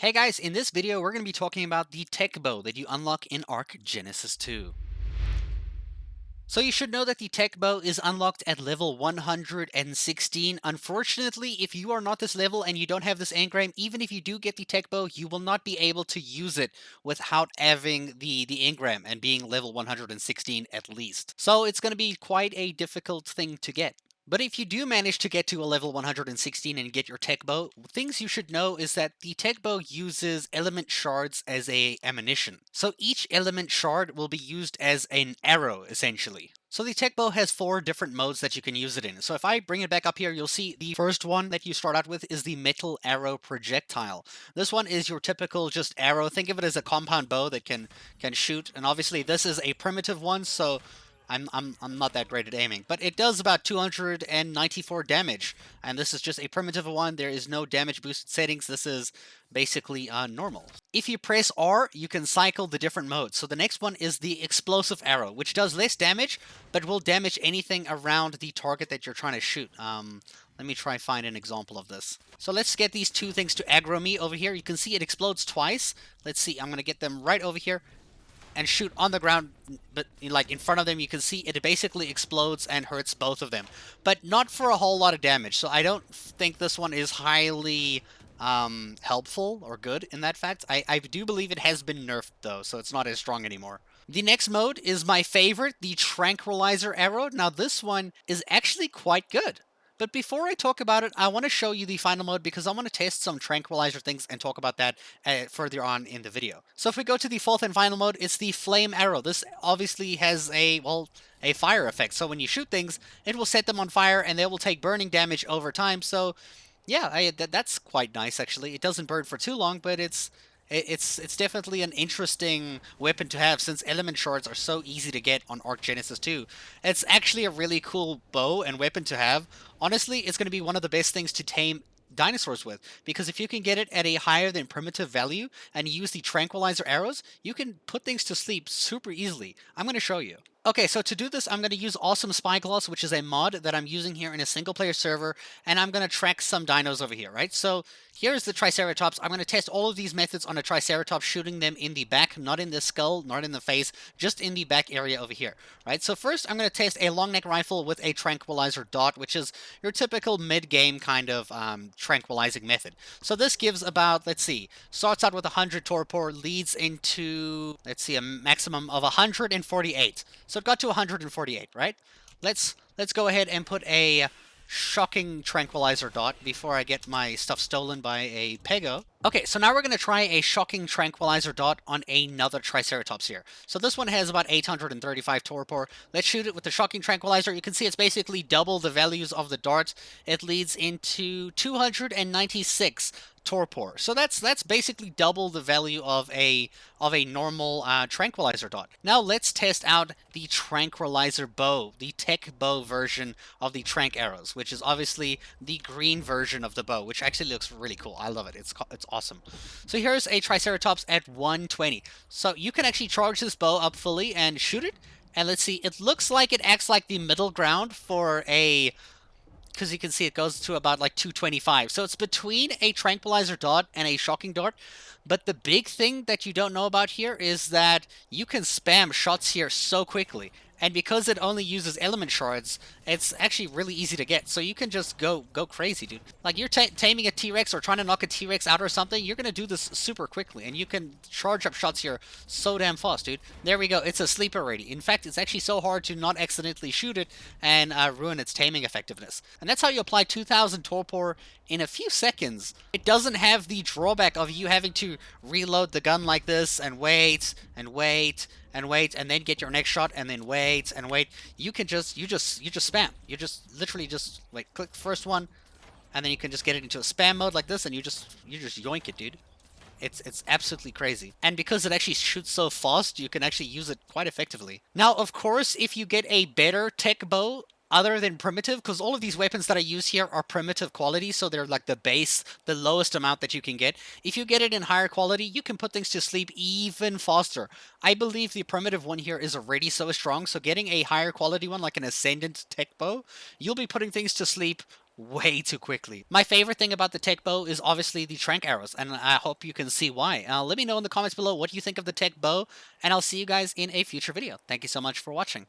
Hey guys, in this video we're going to be talking about the TEK bow that you unlock in Ark Genesis 2. So you should know that the TEK bow is unlocked at level 116. Unfortunately, if you are not this level and you don't have this engram, even if you do get the TEK bow, you will not be able to use it without having the engram and being level 116 at least. So it's going to be quite a difficult thing to get. But if you do manage to get to a level 116 and get your TEK bow, things you should know is that the TEK bow uses element shards as a ammunition. So each element shard will be used as an arrow, essentially. So the TEK bow has 4 different modes that you can use it in. So if I bring it back up here, you'll see the first one that you start out with is the metal arrow projectile. This one is your typical just arrow. Think of it as a compound bow that can shoot. And obviously this is a primitive one, so I'm not that great at aiming, but it does about 294 damage, and this is just a primitive one. There is no damage boosted settings. This is basically normal. If you press R, you can cycle the different modes. So the next one is the explosive arrow, which does less damage, but will damage anything around the target that you're trying to shoot. Let me try find an example of this. So let's get these two things to aggro me over here. You can see it explodes twice. Let's see, I'm going to get them right over here and shoot on the ground, but like in front of them, you can see it basically explodes and hurts both of them, but not for a whole lot of damage. So I don't think this one is highly helpful or good in that fact. I do believe it has been nerfed though, so it's not as strong anymore. The next mode is my favorite, the tranquilizer arrow. Now this one is actually quite good. But before I talk about it, I want to show you the final mode because I want to test some tranquilizer things and talk about that further on in the video. So if we go to the fourth and final mode, it's the flame arrow. This obviously has a fire effect. So when you shoot things, it will set them on fire and they will take burning damage over time. So yeah, that's quite nice actually. It doesn't burn for too long, but it's definitely an interesting weapon to have since element shards are so easy to get on Ark Genesis 2. It's actually a really cool bow and weapon to have. Honestly, it's going to be one of the best things to tame dinosaurs with, because if you can get it at a higher than primitive value and use the tranquilizer arrows, you can put things to sleep super easily. I'm going to show you. Okay, so to do this, I'm going to use Awesome Spyglass, which is a mod that I'm using here in a single-player server, and I'm going to track some dinos over here, right? So here's the Triceratops. I'm going to test all of these methods on a Triceratops, shooting them in the back, not in the skull, not in the face, just in the back area over here, right? So first, I'm going to test a long neck rifle with a tranquilizer dot, which is your typical mid-game kind of tranquilizing method. So this gives about, let's see, starts out with 100 torpor, leads into, let's see, a maximum of 148. So it got to 148, right? Let's go ahead and put a shocking tranquilizer dot before I get my stuff stolen by a pego. Okay, so now we're going to try a shocking tranquilizer dot on another Triceratops here. So this one has about 835 torpor. Let's shoot it with the shocking tranquilizer. You can see it's basically double the values of the dart. It leads into 296 torpor. So that's basically double the value of a normal tranquilizer dot. Now let's test out the tranquilizer bow, the TEK bow version of the tranq arrows, which is obviously the green version of the bow, which actually looks really cool. I love it. It's awesome. So here's a Triceratops at 120. So you can actually charge this bow up fully and shoot it. And let's see, it looks like it acts like the middle ground for a, because you can see it goes to about like 225. So it's between a tranquilizer dot and a shocking dart. But the big thing that you don't know about here is that you can spam shots here so quickly. And because it only uses element shards, it's actually really easy to get. So you can just go crazy, dude. Like you're taming a T-Rex or trying to knock a T-Rex out or something, you're going to do this super quickly. And you can charge up shots here so damn fast, dude. There we go. It's a sleeper already. In fact, it's actually so hard to not accidentally shoot it and ruin its taming effectiveness. And that's how you apply 2,000 torpor in a few seconds. It doesn't have the drawback of you having to reload the gun like this and wait and wait and wait and then get your next shot and then wait and wait. You can just spam. You just literally just like click the first one and then you can just get it into a spam mode like this and you just yoink it, dude. It's absolutely crazy. And because it actually shoots so fast, you can actually use it quite effectively. Now, of course, if you get a better TEK bow other than primitive, because all of these weapons that I use here are primitive quality, so they're like the base, the lowest amount that you can get. If you get it in higher quality, you can put things to sleep even faster. I believe the primitive one here is already so strong, so getting a higher quality one, like an Ascendant TEK bow, you'll be putting things to sleep way too quickly. My favorite thing about the TEK bow is obviously the tranq arrows, and I hope you can see why. Let me know in the comments below what you think of the TEK bow, and I'll see you guys in a future video. Thank you so much for watching.